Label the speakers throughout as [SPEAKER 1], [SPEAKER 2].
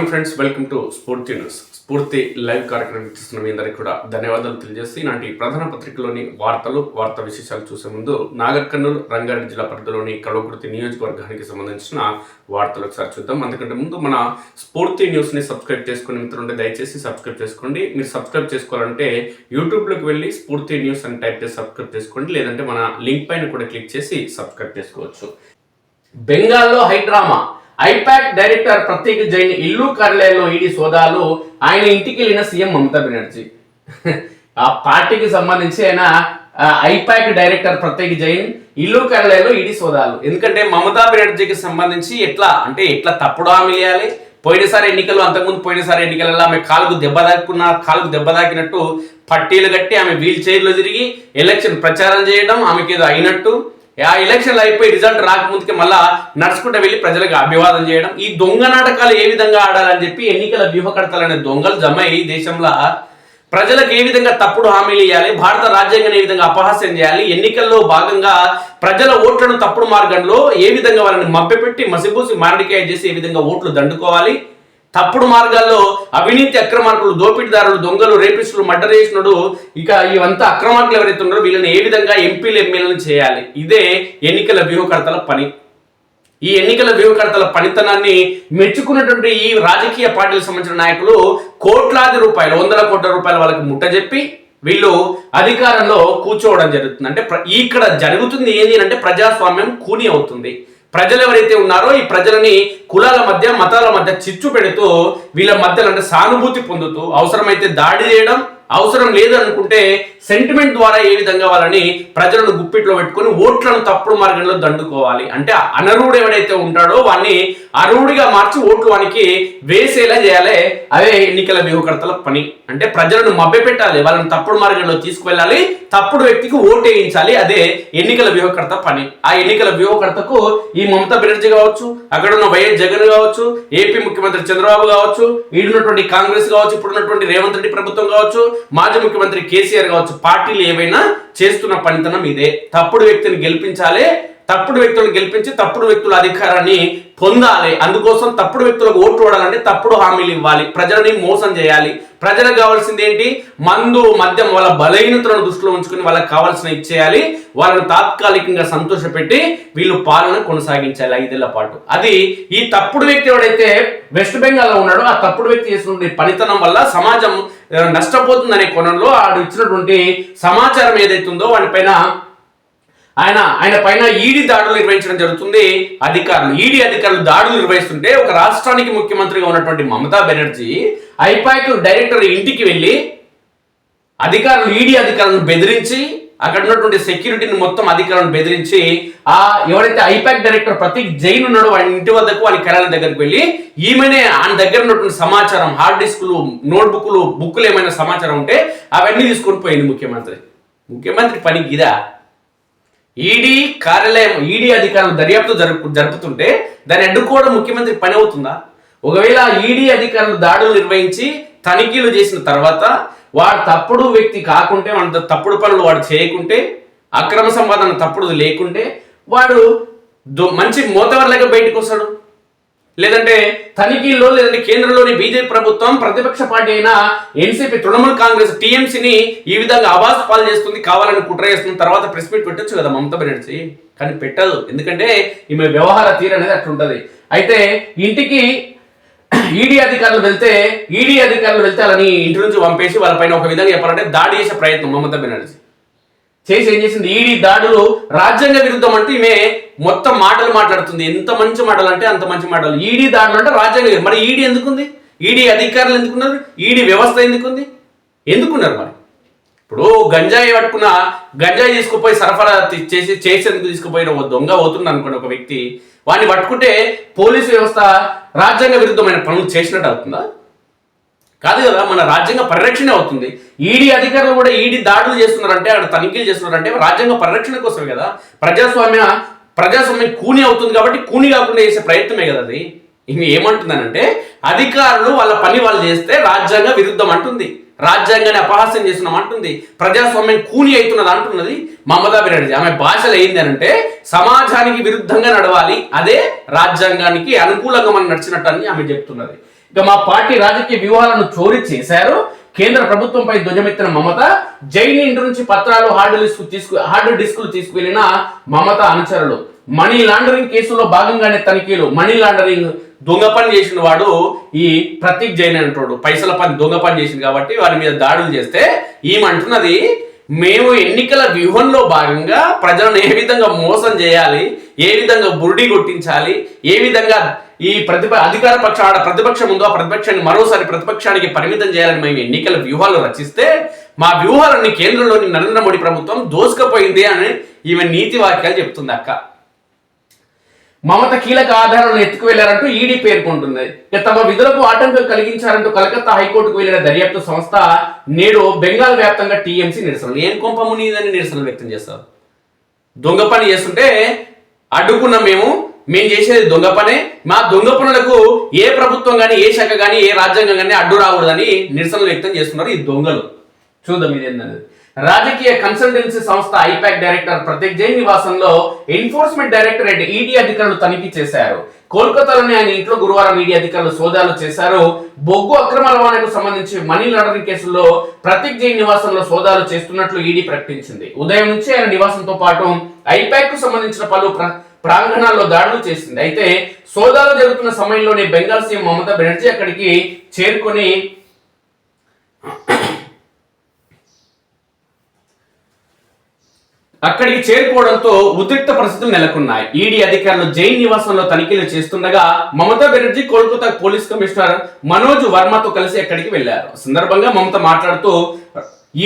[SPEAKER 1] Morning friends, welcome to స్ఫూర్తి news. స్ఫూర్తి live కార్యక్రమం ఇస్తున్న మీ అందరికీ కూడా ధన్యవాదాలు తెలియజేసి నాటి ప్రధాన పత్రికలోని వార్తా విశేషాలు చూసే ముందు నాగర్ కర్నూలు రంగారెడ్డి జిల్లా పరిధిలోని కల్వకుర్తి నియోజకవర్గానికి సంబంధించిన వార్తలు ఒకసారి చూద్దాం. అందుకంటే ముందు మన స్ఫూర్తి న్యూస్ని సబ్స్క్రైబ్ చేసుకునే మిత్రులుంటే దయచేసి సబ్స్క్రైబ్ చేసుకోండి. మీరు సబ్స్క్రైబ్ చేసుకోవాలంటే యూట్యూబ్లోకి వెళ్ళి స్ఫూర్తి న్యూస్ అని టైప్ చేసి సబ్స్క్రైబ్ చేసుకోండి, లేదంటే మన లింక్ పైన కూడా క్లిక్ చేసి సబ్స్క్రైబ్ చేసుకోవచ్చు. బెంగాల్లో హైడ్రామా, ఐపాక్ డైరెక్టర్ ప్రత్యేక జైన్ ఇల్లు కార్యాలయంలో ఈడీ సోదాలు. ఆయన ఇంటికి వెళ్ళిన సీఎం మమతా బెనర్జీ. ఆ పార్టీకి సంబంధించి ఆయన ఐపాక్ డైరెక్టర్ ప్రత్యేక జైన్ ఇల్లు కార్యాలయంలో ఈడీ సోదాలు. ఎందుకంటే మమతా బెనర్జీకి సంబంధించి ఎట్లా తప్పుడు హామీ ఇవ్వాలి. పోయినసారి ఎన్నికలు, అంతకుముందు పోయినసారి ఎన్నికలలో ఆమె కాలుకు దెబ్బ తాకినట్టు పట్టీలు కట్టి ఆమె వీల్ చైర్లో తిరిగి ఎలక్షన్ ప్రచారం చేయడం, ఆమెకి ఏదో అయినట్టు ఆ ఎలక్షన్లు అయిపోయి రిజల్ట్ రాకముందుకే మళ్ళా నడుచుకుంటూ వెళ్ళి ప్రజలకు అభివాదం చేయడం, ఈ దొంగ నాటకాలు ఏ విధంగా ఆడాలని చెప్పి ఎన్నికల వ్యూహకర్తలనే దొంగలు జమ అయ్యి దేశంలో ప్రజలకు ఏ విధంగా తప్పుడు హామీలు ఇవ్వాలి, భారత రాజ్యాంగాన్ని ఏ విధంగా అపహాస్యం చేయాలి, ఎన్నికల్లో భాగంగా ప్రజల ఓట్లను తప్పుడు మార్గంలో ఏ విధంగా వాళ్ళని మభ్యపెట్టి మసిపూసి మారడికాయ చేసి ఏ విధంగా ఓట్లు దండుకోవాలి, తప్పుడు మార్గాల్లో అవినీతి అక్రమార్కులు, దోపిడీదారులు, దొంగలు, రేపిస్టులు, మర్డర్ చేసినోడు, ఇక ఇవంతా అక్రమార్కులు ఎవరైతే ఉన్నారో వీళ్ళని ఏ విధంగా ఎంపీలు ఎమ్మెల్యేలను చేయాలి. ఇదే ఎన్నికల వ్యూహకర్తల పని. ఈ ఎన్నికల వ్యూహకర్తల పనితనాన్ని మెచ్చుకున్నటువంటి ఈ రాజకీయ పార్టీలకు సంబంధించిన నాయకులు కోట్లాది రూపాయలు, 100 కోట్ల రూపాయలు వాళ్ళకి ముట్టజెప్పి వీళ్ళు అధికారంలో కూర్చోవడం జరుగుతుంది. అంటే ఇక్కడ జరుగుతుంది ఏంటి అంటే ప్రజాస్వామ్యం కూని అవుతుంది. ప్రజలు ఎవరైతే ఉన్నారో ఈ ప్రజలని కులాల మధ్య, మతాల మధ్య చిచ్చు పెడుతూ వీళ్ళ మధ్యలో అంటే సానుభూతి పొందుతూ అవసరమైతే దాడి చేయడం, అవసరం లేదనుకుంటే సెంటిమెంట్ ద్వారా ఏ విధంగా వాళ్ళని ప్రజలను గుప్పిట్లో పెట్టుకొని ఓట్లను తప్పుడు మార్గంలో దండుకోవాలి. అంటే అనర్హుడు ఎవడైతే ఉంటాడో వాడిని అర్హుడిగా మార్చి ఓట్లు వానికి వేసేలా చేయాలి. అదే ఎన్నికల వ్యూహకర్తల పని. అంటే ప్రజలను మభ్యపెట్టాలి, వాళ్ళని తప్పుడు మార్గంలో తీసుకువెళ్ళాలి, తప్పుడు వ్యక్తికి ఓటు వేయించాలి. అదే ఎన్నికల వ్యూహకర్త పని. ఆ ఎన్నికల వ్యూహకర్తకు ఈ మమతా బెనర్జీ కావచ్చు, అక్కడ ఉన్న వైఎస్ జగన్ కావచ్చు, ఏపీ ముఖ్యమంత్రి చంద్రబాబు కావచ్చు, ఈడున్నటువంటి కాంగ్రెస్ కావచ్చు, ఇప్పుడున్నటువంటి రేవంత్ రెడ్డి ప్రభుత్వం కావచ్చు, మాజీ ముఖ్యమంత్రి కేసీఆర్ కావచ్చు, పార్టీలు ఏవైనా చేస్తున్న పనితనం ఇదే. తప్పుడు వ్యక్తిని గెలిపించాలి, తప్పుడు వ్యక్తులను గెలిపించి తప్పుడు వ్యక్తుల అధికారాన్ని పొందాలి. అందుకోసం తప్పుడు వ్యక్తులకు ఓట్లు ఓడాలంటే తప్పుడు హామీలు ఇవ్వాలి, ప్రజలని మోసం చేయాలి. ప్రజలకు కావాల్సింది ఏంటి? మందు, మద్యం, వాళ్ళ బలహీనతలను దృష్టిలో ఉంచుకుని వాళ్ళకి కావాల్సిన ఇచ్చేయాలి. వాళ్ళని తాత్కాలికంగా సంతోషపెట్టి వీళ్ళు పాలన కొనసాగించాలి 5 ఏళ్ల పాటు. అది ఈ తప్పుడు వ్యక్తి ఎవడైతే వెస్ట్ బెంగాల్లో ఉన్నాడో ఆ తప్పుడు వ్యక్తి చేస్తున్న పనితనం వల్ల సమాజం నష్టపోతుందనే కోణంలో ఆడు ఇచ్చినటువంటి సమాచారం ఏదైతే ఉందో వాటిపైన ఆయన పైన ఈడీ దాడులు నిర్వహించడం జరుగుతుంది. ఈడీ అధికారులు దాడులు నిర్వహిస్తుంటే ఒక రాష్ట్రానికి ముఖ్యమంత్రిగా ఉన్నటువంటి మమతా బెనర్జీ ఐపాక్ డైరెక్టర్ ఇంటికి వెళ్ళి ఈడీ అధికారులను బెదిరించి, అక్కడ ఉన్నటువంటి సెక్యూరిటీని మొత్తం అధికారులను బెదిరించి ఎవరైతే ఐపాక్ డైరెక్టర్ ప్రతీక్ జైన్ ఉన్నాడో వాడి ఇంటి వద్దకు, వాడి కార్యాలయం దగ్గరికి వెళ్ళి ఈమెనే ఆయన దగ్గర ఉన్నటువంటి సమాచారం, హార్డ్ డిస్కులు, నోట్బుక్లు, బుక్కులు ఏమైనా సమాచారం ఉంటే అవన్నీ తీసుకొని పోయింది ముఖ్యమంత్రి పని గిదా. ఈడీ కార్యాలయం, ఈడీ అధికారులు దర్యాప్తు జరుపుతుంటే దాన్ని అడ్డుకోవడం ముఖ్యమంత్రి పని అవుతుందా? ఒకవేళ ఈడీ అధికారులు దాడులు నిర్వహించి తనిఖీలు చేసిన తర్వాత వాడు తప్పుడు వ్యక్తి కాకుంటే, వాడు తప్పుడు పనులు వాడు చేయకుంటే, అక్రమ సంపాదన తప్పుడు లేకుంటే వాడు మంచి మోతవర్లాగా బయటకు వస్తాడు. లేదంటే తనిఖీల్లో, లేదంటే కేంద్రంలోని బీజేపీ ప్రభుత్వం ప్రతిపక్ష పార్టీ అయిన ఎన్సీపీ, తృణమూల్ కాంగ్రెస్, టీఎంసీని ఈ విధంగా అవాస్ పాలు చేస్తుంది, కావాలని కుట్ర చేస్తుంది, తర్వాత ప్రెస్ మీట్ పెట్టొచ్చు కదా మమతా బెనర్జీ. కానీ పెట్టదు. ఎందుకంటే ఈమె వ్యవహార తీరు అనేది అట్లుంటది. అయితే ఇంటికి ఈడీ అధికారులు వెళ్తే అలాని ఇంటి నుంచి పంపేసి వాళ్ళపైన ఒక విధంగా చెప్పాలంటే దాడి చేసే ప్రయత్నం మమతా బెనర్జీ చేసి ఏం చేసింది? ఈడీ దాడులు రాజ్యాంగ విరుద్ధం అంటూ ఈమె మొత్తం మాటలు మాట్లాడుతుంది. ఎంత మంచి మాటలు అంటే అంత మంచి మాటలు. ఈడీ దాడులు అంటే రాజ్యాంగ, మరి ఈడీ ఎందుకుంది? ఈడీ అధికారులు ఎందుకున్నారు? ఈడీ వ్యవస్థ ఎందుకున్నారు? మరి ఇప్పుడు గంజాయి తీసుకుపోయి సరఫరా చేసేందుకు తీసుకుపోయిన ఓ దొంగ అవుతుంది అనుకోండి ఒక వ్యక్తి, వాడిని పట్టుకుంటే పోలీసు వ్యవస్థ రాజ్యాంగ విరుద్ధమైన పనులు చేసినట్టు అవుతుందా? కాదు కదా. మన రాజ్యాంగ పరిరక్షణ అవుతుంది. ఈడీ అధికారులు కూడా ఈడీ దాడులు చేస్తున్నారంటే, అక్కడ తనిఖీలు చేస్తున్నారంటే రాజ్యాంగ పరిరక్షణ కోసమే కదా. ప్రజాస్వామ్యం కూని అవుతుంది కాబట్టి కూని కాకుండా చేసే ప్రయత్నమే కదా అది. ఇవి ఏమంటుందనంటే అధికారులు వాళ్ళ పని వాళ్ళు చేస్తే రాజ్యాంగ విరుద్ధం అంటుంది, రాజ్యాంగాన్ని అపహాస్యం చేస్తున్నాం అంటుంది, ప్రజాస్వామ్యం కూని అవుతున్నది అంటున్నది మమతా బెనర్జీ. ఆమె భాషలో ఏంది అంటే సమాజానికి విరుద్ధంగా నడవాలి, అదే రాజ్యాంగానికి అనుకూలంగా మనం నడిచినట్టు అని ఆమె చెప్తున్నది. ఇక మా పార్టీ రాజకీయ వ్యూహాలను చోరీ చేశారు. కేంద్ర ప్రభుత్వంపై ధ్వజమెత్తిన మమత, జైలు ఇంటి నుంచి పత్రాలు హార్డ్ డిస్కులు తీసుకువెళ్లిన మమత అనుచరులు. మనీ లాండరింగ్ కేసులో భాగంగానే తనిఖీలు. మనీ లాండరింగ్ దొంగ పని చేసిన వాడు ఈ ప్రతీక్ జైన్ అంటాడు. పైసల పని దొంగ పని చేసింది కాబట్టి వారి మీద దాడులు చేస్తే ఈమంటున్నది, మేము ఎన్నికల వ్యూహంలో భాగంగా ప్రజలను ఏ విధంగా మోసం చేయాలి, ఏ విధంగా బుర్డి కొట్టించాలి, ఏ విధంగా ఈ అధికార ప్రతిపక్షం ఉందో ఆ ప్రతిపక్షాన్ని మరోసారి ప్రతిపక్షానికి పరిమితం చేయాలని మేము ఎన్నికల వ్యూహాలు రచిస్తే మా వ్యూహాలన్నీ కేంద్రంలోని నరేంద్ర మోడీ ప్రభుత్వం దోసుకుపోయింది అని ఈమె నీతి వాక్యాలు చెప్తుంది అక్క. మమత కీలక ఆధారాలను ఎత్తుకు వెళ్లారంటూ ఈడీ పేర్కొంటుంది. తమ విధులకు ఆటంకం కలిగించారంటూ కలకత్తా హైకోర్టుకు వెళ్లిన దర్యాప్తు సంస్థ నేడు బెంగాల్ వ్యాప్తంగా టీఎంసీ నిరసనలు. ఏం కొంపమునిదని నిరసనలు వ్యక్తం చేస్తారు. దొంగ పని చేస్తుంటే అడ్డుకున్నాం, మేము చేసేది దొంగ పనే, మా దొంగ పనులకు ఏ ప్రభుత్వం కానీ ఏ శాఖ కానీ ఏ రాజ్యాంగం కానీ అడ్డు రాకూడదని నిరసనలు వ్యక్తం చేస్తున్నారు ఈ దొంగలు. చూద్దాం ఇదేంటనేది. రాజకీయ కన్సల్టెన్సీ సంస్థ ఐపాక్ డైరెక్టర్ ప్రతీక్ జైన్ నివాసంలో ఎన్ఫోర్స్మెంట్ డైరెక్టరేట్ ఈడీ అధికారులు తనిఖీ చేశారు. కోల్కతాలోని ఆయన ఇంట్లో గురువారం ఈడీ అధికారులు సోదాలు చేశారు. బొగ్గు అక్రమ రవాణాకు సంబంధించి మనీ లాండరింగ్ కేసుల్లో ప్రతీక్ జైన్ నివాసంలో సోదాలు చేస్తున్నట్లు ఈడీ ప్రకటించింది. ఉదయం నుంచి ఆయన నివాసంతో పాటు ఐపాక్ కు సంబంధించిన పలు ప్రాంగణాల్లో దాడులు చేసింది. అయితే సోదాలు జరుగుతున్న సమయంలోనే బెంగాల్ సీఎం మమతా బెనర్జీ అక్కడికి చేరుకోవడంతో ఉద్రిక్త పరిస్థితులు నెలకొన్నాయి. ఈడీ అధికారులు జైన్ నివాసంలో తనిఖీలు చేస్తుండగా మమతా బెనర్జీ కోల్కతా పోలీస్ కమిషనర్ మనోజ్ వర్మతో కలిసి అక్కడికి వెళ్లారు. సందర్భంగా మమత మాట్లాడుతూ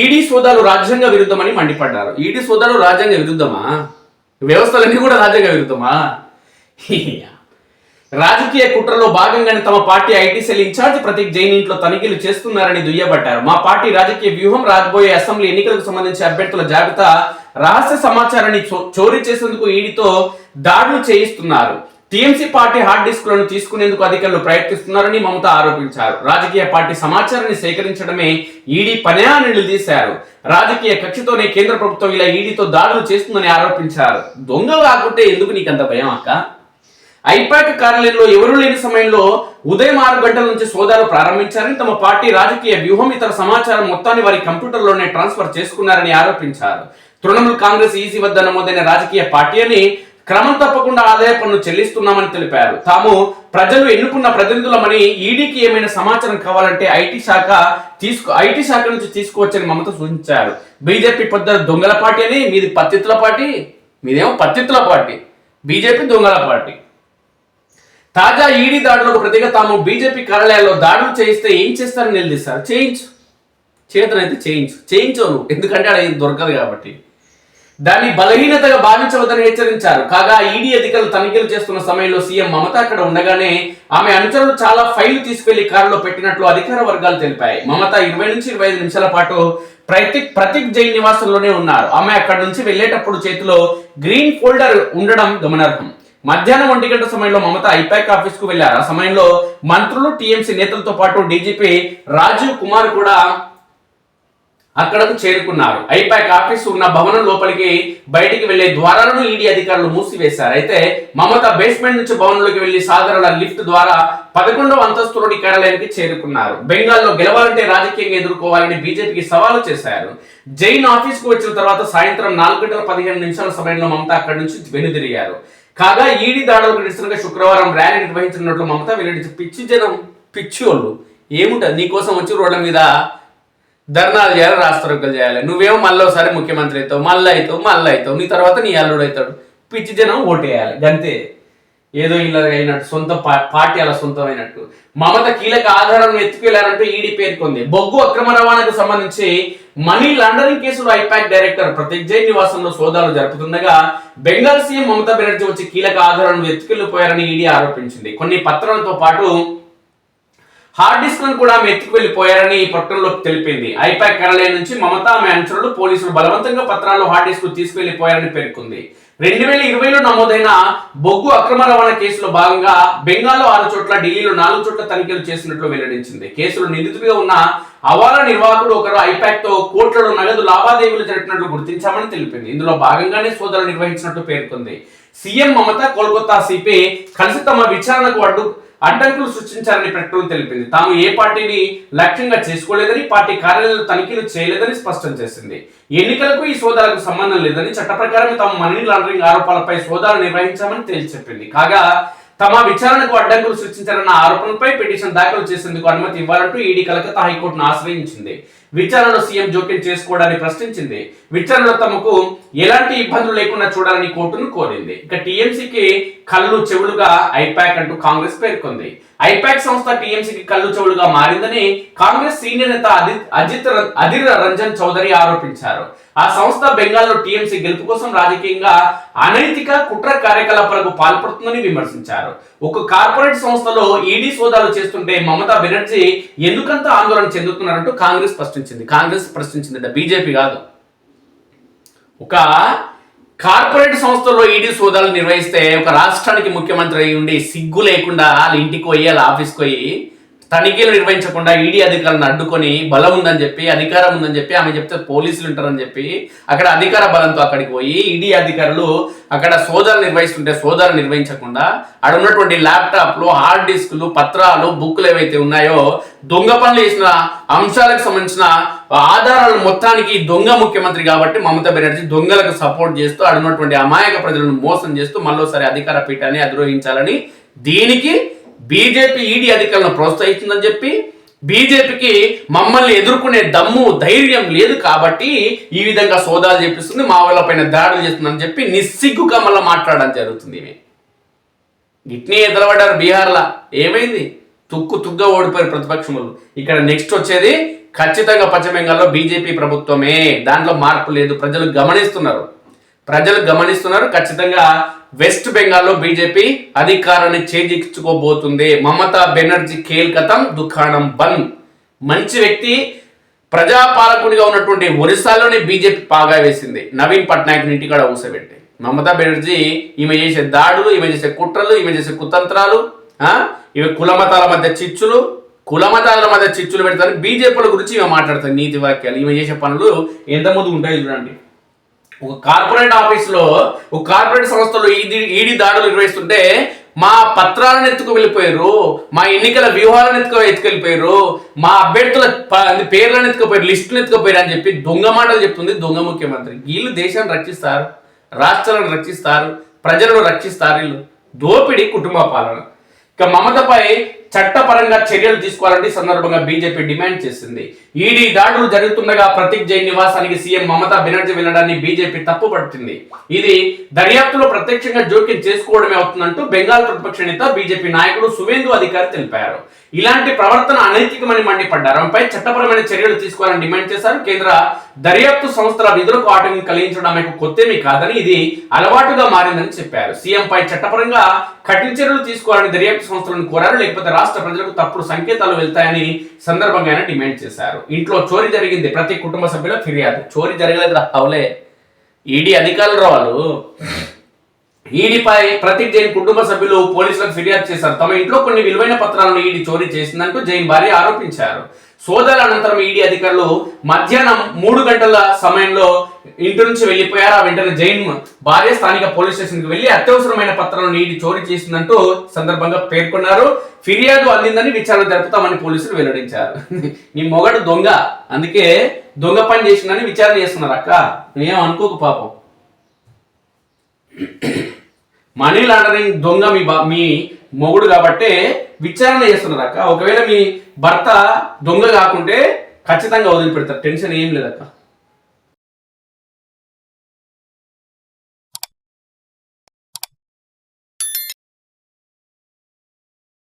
[SPEAKER 1] ఈడీ సోదాలు రాజ్యాంగ విరుద్ధమని మండిపడ్డారు. ఈడీ సోదాలు రాజ్యాంగ విరుద్ధమా? వ్యవస్థలన్నీ కూడా రాజ్యాంగ విరుద్ధమా? రాజకీయ కుట్రలో భాగంగానే తమ party IT cell incharge Prateek Jain ఇంట్లో తనిఖీలు చేస్తున్నారని దుయ్యబట్టారు. మా పార్టీ రాజకీయ వ్యూహం రాబోయే అసెంబ్లీ ఎన్నికలకు సంబంధించి అభ్యర్థుల జాబితా రహస్య సమాచారాన్ని చోరీ చేసేందుకు ఈడీతో దాడులు చేయిస్తున్నారు. టీఎంసీ పార్టీ హార్డ్ డిస్కులను తీసుకునేందుకు అధికారులు ప్రయత్నిస్తున్నారని మమత ఆరోపించారు. రాజకీయ పార్టీ సమాచారాన్ని సేకరించడమే ఈడీ పని అని నిలదీశారు. రాజకీయ కక్షతోనే కేంద్ర ప్రభుత్వం ఇలా ఈడీతో దాడులు చేస్తుందని ఆరోపించారు. దొంగ కాకుంటే ఎందుకు నీకంత భయం అక్క? ఐపాక్ కార్యాలయంలో ఎవరూ లేని సమయంలో ఉదయం 6 గంటల నుంచి సోదాలు ప్రారంభించారని, తమ పార్టీ రాజకీయ వ్యూహం ఇతర సమాచారం మొత్తాన్ని వారి కంప్యూటర్లోనే ట్రాన్స్ఫర్ చేసుకున్నారని ఆరోపించారు. తృణమూల్ కాంగ్రెస్ ఈసీ వద్ద నమోదైన రాజకీయ పార్టీ అని క్రమం తప్పకుండా ఆదాయ పన్ను చెల్లిస్తున్నామని తెలిపారు. తాము ప్రజలు ఎన్నుకున్న ప్రతినిధులమని, ఈడీకి ఏమైనా సమాచారం కావాలంటే ఐటీ శాఖ నుంచి తీసుకోవచ్చని మమత సూచించారు. బీజేపీ పెద్ద దొంగల పార్టీ అని, మీది పత్తిత్తుల పార్టీ, మీదేమో పత్తిత్తుల పార్టీ, బీజేపీ దొంగల పార్టీ. తాజా ఈడీ దాడులకు ప్రతిగా తాము బీజేపీ కార్యాలయాల్లో దాడులు చేయిస్తే ఏం చేస్తారని నిలదీశారు. చేతనైతే చేయించవు నువ్వు, ఎందుకంటే అక్కడ ఏం దొరకదు కాబట్టి. దాన్ని బలహీనతగా భావించవద్దని హెచ్చరించారు. కాగా ఈడీ అధికారులు తనిఖీలు చేస్తున్న సమయంలో సీఎం మమత అక్కడ ఉండగానే ఆమె అనుచరులు చాలా ఫైళ్లు తీసుకెళ్లి కారులో పెట్టినట్లు అధికార వర్గాలు తెలిపాయి. మమత 20 నుంచి 25 నిమిషాల పాటు ప్రతీక్ జైన్ నివాసంలోనే ఉన్నారు. ఆమె అక్కడి నుంచి వెళ్లేటప్పుడు చేతిలో గ్రీన్ ఫోల్డర్ ఉండడం గమనార్హం. మధ్యాహ్నం 1 గంట సమయంలో మమత ఐపాక్ ఆఫీస్ కు వెళ్లారు. ఆ సమయంలో మంత్రులు, టీఎంసీ నేతలతో పాటు డీజీపీ రాజీవ్ కుమార్ కూడా అక్కడకు చేరుకున్నారు. ఐపాక్ ఆఫీస్ ఉన్న భవనం లోపలికి బయటికి వెళ్లే ద్వారాలను ఈడీ అధికారులు మూసివేశారు. అయితే మమత బేస్మెంట్ నుంచి భవనంలోకి వెళ్లి సాధారణ లిఫ్ట్ ద్వారా 11వ అంతస్తులోని కార్యాలయానికి చేరుకున్నారు. బెంగాల్లో గెలవాలంటే రాజకీయంగా ఎదుర్కోవాలని బీజేపీకి సవాలు చేశారు. జైన్ ఆఫీస్ కు వచ్చిన తర్వాత సాయంత్రం 4 గంటల 15 నిమిషాల సమయంలో మమత అక్కడి నుంచి వెనుదిరిగారు. కాగా ఈడీ దాడులకు నిరసనగా శుక్రవారం ర్యాలీ నిర్వహించినట్లు మమత వెల్లడించి పిచ్చి వాళ్ళు ఏముంటది, నీకోసం వచ్చి రోడ్ల మీద ధర్నాలు చేయాలి, రాస్తారోకలు చేయాలి. నువ్వేమో మళ్ళీ ఒకసారి ముఖ్యమంత్రి అవుతావు, మళ్ళీ అవుతావు, నీ తర్వాత నీ అల్లుడు అవుతాడు. పిచ్చి జనం ఓటేయాలి గంతే. ఏదో ఇలా అయినట్టు, సొంత పార్టీ అలా సొంతమైనట్టు. మమత కీలక ఆధారాలను ఎత్తుకెళ్లారంటూ ఈడీ పేర్కొంది. బొగ్గు అక్రమ రవాణాకు సంబంధించి మనీ లాండరింగ్ కేసులో ఐపాక్ డైరెక్టర్ ప్రతీక్ జైన్ నివాసంలో సోదాలు జరుపుతుండగా బెంగాల్ సీఎం మమతా బెనర్జీ వచ్చి కీలక ఆధారాలను ఎత్తుకెళ్లిపోయారని ఈడీ ఆరోపించింది. కొన్ని పత్రాలతో పాటు హార్డ్ డిస్క్లను కూడా ఆమె ఎత్తుకు వెళ్లిపోయారని ఈ ప్రకటనలో తెలిపింది. ఐపాక్ కార్యాలయం నుంచి మమత, ఆమె అనుచరులు, పోలీసులు బలవంతంగా పత్రాలు, హార్డ్ డిస్క్ తీసుకువెళ్లిపోయారని పేర్కొంది. 2020లో నమోదైన బొగ్గు అక్రమ రవాణా కేసులో భాగంగా బెంగాల్లో 6 చోట్ల, ఢిల్లీలో 4 చోట్ల తనిఖీలు చేసినట్లు వెల్లడించింది. కేసులో నిందితుడిగా ఉన్న అవాలా నిర్వాహకుడు ఒకరు ఐపాక్ తో కోట్లలో నగదు లావాదేవీలు జరిపినట్లు గుర్తించామని తెలిపింది. ఇందులో భాగంగానే సోదాలు నిర్వహించినట్లు పేర్కొంది. సీఎం మమత, కోల్కతా సిపి కలిసి తమ విచారణకు అడ్డంకులు సృష్టించారని ప్రకటన తెలిపింది. తాము ఏ పార్టీని లక్ష్యంగా చేసుకోలేదని, పార్టీ కార్యాలయాలు తనిఖీలు చేయలేదని స్పష్టం చేసింది. ఎన్నికలకు ఈ సోదాలకు సంబంధం లేదని, చట్ట ప్రకారం తాము మనీ లాండరింగ్ ఆరోపణలపై సోదాలు నిర్వహించామని తేల్చి చెప్పింది. కాగా తమ విచారణకు అడ్డంకులు సృష్టించారన్న ఆరోపణలపై పిటిషన్ దాఖలు చేసేందుకు అనుమతి ఇవ్వాలంటూ ఈడీ కలకత్తా హైకోర్టును ఆశ్రయించింది. విచారణలో సీఎం జోక్యం చేసుకోవడాన్ని ప్రశ్నించింది. విచారణలో తమకు ఎలాంటి ఇబ్బందులు లేకుండా చూడాలని కోర్టును కోరింది. ఇక టీఎంసీకి కళ్ళు చెవులుగా ఐపాక్ అంటూ కాంగ్రెస్ పేర్కొంది. ఐపాక్ సంస్థ టీఎంసీకి కళ్ళు చెవులుగా మారిందని కాంగ్రెస్ సీనియర్ నేత అధిర్ రంజన్ చౌదరి ఆరోపించారు. ఆ సంస్థ బెంగాల్లో టీఎంసీ గెలుపు కోసం రాజకీయంగా అనైతిక కుట్ర కార్యకలాపాలకు పాల్పడుతుందని విమర్శించారు. ఒక కార్పొరేట్ సంస్థలో ఈడీ సోదాలు చేస్తుంటే మమతా బెనర్జీ ఎందుకంత ఆందోళన చెందుతున్నారంటూ కాంగ్రెస్ ప్రశ్నించింది. బీజేపీ కాదు. ఒక కార్పొరేట్ సంస్థల్లో ఈడీ సోదాలు నిర్వహిస్తే ఒక రాష్ట్రానికి ముఖ్యమంత్రి అయి ఉండి సిగ్గు లేకుండా వాళ్ళ ఇంటికి పోయి వాళ్ళ ఆఫీస్కి పోయి తనిఖీలు నిర్వహించకుండా ఈడీ అధికారులను అడ్డుకొని బలం ఉందని చెప్పి, అధికారం ఉందని చెప్పి, ఆమె చెప్తే పోలీసులు ఉంటారని చెప్పి అక్కడ అధికార బలంతో అక్కడికి పోయి ఈడీ అధికారులు అక్కడ సోదాలు నిర్వహిస్తుంటే సోదాలు నిర్వహించకుండా అక్కడ ఉన్నటువంటి ల్యాప్టాప్లు, హార్డ్ డిస్కులు, పత్రాలు, బుక్లు ఏవైతే ఉన్నాయో దొంగ పనులు చేసిన అంశాలకు సంబంధించిన ఆధారాలు మొత్తానికి దొంగ ముఖ్యమంత్రి కాబట్టి మమతా బెనర్జీ దొంగలకు సపోర్ట్ చేస్తూ అక్కడ ఉన్నటువంటి అమాయక ప్రజలను మోసం చేస్తూ మళ్ళోసారి అధికార పీఠాన్ని అధిరోహించాలని, దీనికి బీజేపీ ఈడీ అధికారులను ప్రోత్సహిస్తుందని చెప్పి, బీజేపీకి మమ్మల్ని ఎదుర్కొనే దమ్ము ధైర్యం లేదు కాబట్టి ఈ విధంగా సోదాలు చేపిస్తుంది, మా వాళ్ళ పైన దాడులు చేస్తుందని చెప్పి నిస్సిగ్గుగా మళ్ళీ మాట్లాడడం జరుగుతుంది. ఇట్నే ఎదురపడ్డారు బీహార్లో. ఏమైంది? తుగ్గా ఓడిపోయారు ప్రతిపక్షములు. ఇక్కడ నెక్స్ట్ వచ్చేది ఖచ్చితంగా పశ్చిమ బెంగాల్లో బీజేపీ ప్రభుత్వమే. దాంట్లో మార్పు లేదు. ప్రజలు గమనిస్తున్నారు. ఖచ్చితంగా వెస్ట్ బెంగాల్లో బీజేపీ అధికారాన్ని చేజిక్చుకోబోతుంది. మమతా బెనర్జీ కేల్కతం దుకాణం బంద్. మంచి వ్యక్తి, ప్రజాపాలకుడిగా ఉన్నటువంటి ఒరిస్సాలోనే బీజేపీ పాగా వేసింది. నవీన్ పట్నాయక్ ఇంటికాడ ఊసబెట్టి మమతా బెనర్జీ ఈమె చేసే దాడులు, ఈమె చేసే కుట్రలు, ఈమె చేసే కుతంత్రాలు, ఇవి కులమతాల మధ్య చిచ్చులు పెడతారు. బీజేపీల గురించి ఈమె మాట్లాడతారు నీతి వాక్యాలు. ఈమె చేసే పనులు ఎంత ముందు ఉంటాయి చూడండి. ఒక కార్పొరేట్ ఆఫీసులో, ఒక కార్పొరేట్ సంస్థలో ఈడీ దాడులు నిర్వహిస్తుంటే మా పత్రాలను ఎత్తుకు వెళ్ళిపోయారు, మా ఎన్నికల వ్యూహాలను ఎత్తుకెళ్ళిపోయారు, మా అభ్యర్థుల పేర్లను ఎత్తుకుపోయారు, లిస్టులు ఎత్తుకుపోయారు అని చెప్పి దొంగ మాటలు చెప్తుంది దొంగ ముఖ్యమంత్రి. వీళ్ళు దేశాన్ని రక్షిస్తారు, రాష్ట్రాలను రక్షిస్తారు, ప్రజలను రక్షిస్తారు. వీళ్ళు దోపిడీ, కుటుంబ పాలన. ఇక మమతపై చట్టపరంగా చర్యలు తీసుకోవాలని సందర్భంగా బీజేపీ డిమాండ్ చేసింది. ఈడీ దాడులు జరుగుతుండగా ప్రతీక్ జైన్ నివాసానికి సీఎం మమతా బెనర్జీ వెళ్లడాన్ని బీజేపీ తప్పుపడుతుంది. ఇది దర్యాప్తులో ప్రత్యక్షంగా జోక్యం చేసుకోవడమే అవుతుందంటూ బెంగాల్ ప్రతిపక్ష నేత బీజేపీ నాయకుడు సువేందు అధికారి తెలిపారు. ఇలాంటి ప్రవర్తన అనైతికమని మండిపడ్డారు. ఆమెపై చట్టపరమైన చర్యలు తీసుకోవాలని డిమాండ్ చేశారు. కేంద్ర దర్యాప్తు సంస్థల విధులకు ఆటంకం కలిగించడం ఆమెకు కొత్తేమీ కాదని, ఇది అలవాటుగా మారిందని చెప్పారు. సీఎంపై చట్టపరంగా కఠిన చర్యలు తీసుకోవాలని దర్యాప్తు సంస్థలను కోరారు. లేకపోతే రాష్ట్ర ప్రజలకు తప్పుడు సంకేతాలు వెళ్తాయని సందర్భంగా డిమాండ్ చేశారు. ఇంట్లో చోరీ జరిగింది, ప్రతి కుటుంబ సభ్యుల ఫిర్యాదు. చోరీ జరగలేదు రావులే, ఈడీ అధికారులు రావాలి. ఈడీపై ప్రతీక్ జైన్ కుటుంబ సభ్యులు పోలీసులకు ఫిర్యాదు చేశారు. తమ ఇంట్లో కొన్ని విలువైన పత్రాలను ఈడీ చోరీ చేసిందంటూ జైన్ భార్య ఆరోపించారు. సోదాల అనంతరం ఈడీ అధికారులు మధ్యాహ్నం 3 గంటల సమయంలో ఇంటి నుంచి వెళ్లిపోయారు. ఆ వెంటనే జైన్ భార్య స్థానిక పోలీస్ స్టేషన్ కి వెళ్లి అత్యవసరమైన పత్రాలను ఈడీ చోరీ చేసిందంటూ సందర్భంగా పేర్కొన్నారు. ఫిర్యాదు అందిందని విచారణ జరుపుతామని పోలీసులు వెల్లడించారు. నీ మొగడు దొంగ, అందుకే దొంగ పని చేసిందని విచారణ చేస్తున్నారు. అక్క ఏం అనుకోకు పాపం. మనీ లాండరింగ్ దొంగ మీ మొగుడు కాబట్టి విచారణ చేస్తున్నారు అక్క. ఒకవేళ మీ భర్త దొంగ కాకుంటే ఖచ్చితంగా వదిలిపెడతారు. టెన్షన్ ఏం లేదక్క.